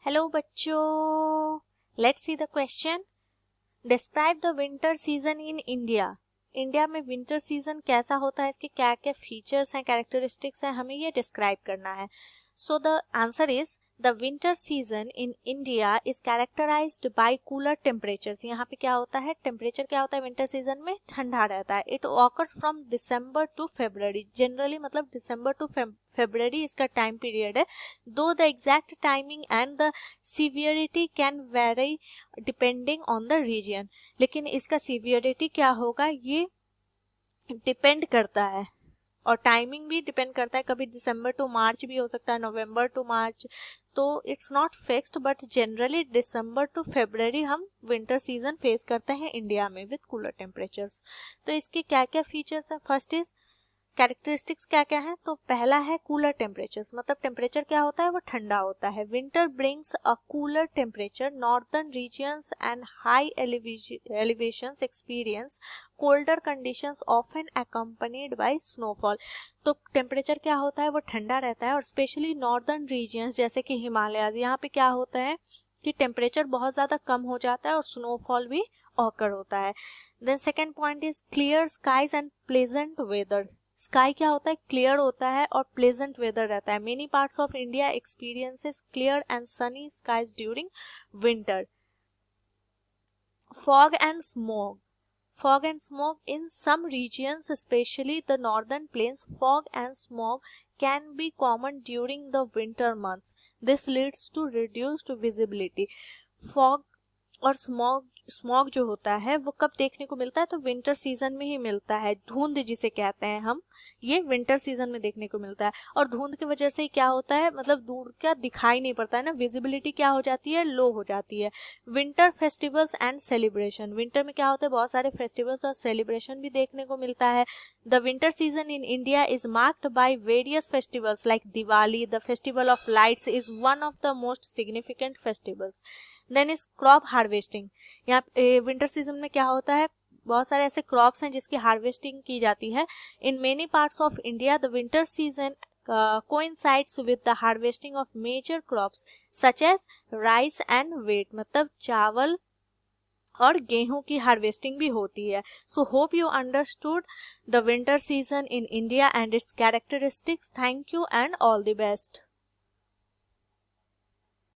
Hello बच्चों, let's see the question. Describe the winter season in India. India में winter season कैसा होता है, इसके क्या क्या फीचर्स हैं, कैरेक्टरिस्टिक्स हैं, हमें ये डिस्क्राइब करना है। So the answer is the winter season in India is characterized by cooler temperatures. यहाँ पे क्या होता है, टेम्परेचर क्या होता है विंटर सीजन में, ठंडा रहता है। It occurs from December to February, generally मतलब दिसंबर टू फेब्रुवरी इसका टाइम पीरियड है। Though the exact timing and the severity can vary depending on the region, लेकिन इसका सीवियरिटी क्या होगा ये डिपेंड करता है और टाइमिंग भी डिपेंड करता है। कभी दिसंबर टू मार्च भी हो सकता है, नवंबर टू मार्च, तो it's not fixed, but generally December to February हम विंटर सीजन फेस करते हैं इंडिया में विद कूलर टेम्परेचर्स। तो इसके क्या क्या फीचर्स हैं, फर्स्ट इज कैरेक्टरिस्टिक्स क्या क्या है। तो पहला है कूलर टेम्परेचर्स, मतलब टेम्परेचर क्या होता है वो ठंडा होता है। Winter brings a cooler temperature, northern regions and high elevations experience colder conditions often accompanied by snowfall. तो टेम्परेचर क्या होता है वो ठंडा रहता है, और स्पेशली नॉर्दर्न रीजन्स जैसे कि हिमालयाज, यहाँ पे क्या होता है कि टेम्परेचर बहुत ज़्यादा कम हो जाता है और स्नोफॉल भी ऑकर होता है। Then second point is clear skies and pleasant weather. Sky क्या होता है, क्लियर होता है और प्लेजेंट वेदर रहता है। Many parts of India experiences clear and sunny skies during winter. Fog and smog, fog and smoke in some regions, especially the northern plains, fog and smoke can be common during the winter months. This leads to reduced visibility. Fog और smog जो होता है वो कब देखने को मिलता है, तो विंटर सीजन में ही मिलता है। धुंध जिसे कहते हैं हम, ये विंटर सीजन में देखने को मिलता है। और धुंध की वजह से क्या होता है, मतलब दूर का दिखाई नहीं पड़ता है ना, विजिबिलिटी क्या हो जाती है, लो हो जाती है। Winter festivals and celebration, winter में क्या होता है बहुत सारे फेस्टिवल्स और सेलिब्रेशन भी देखने को मिलता है। The winter season in India is marked by various festivals like Diwali. The festival of lights is one of the most significant festivals. Then is crop harvesting. यहाँ विंटर सीजन में क्या होता है, बहुत सारे ऐसे क्रॉप्स हैं जिसकी हार्वेस्टिंग की जाती है। In many parts of India the winter season coincides with the harvesting of major crops such as rice and wheat, मतलब चावल और गेहूं की हार्वेस्टिंग भी होती है। So hope you understood the winter season in India and it's characteristics. Thank you and all the best.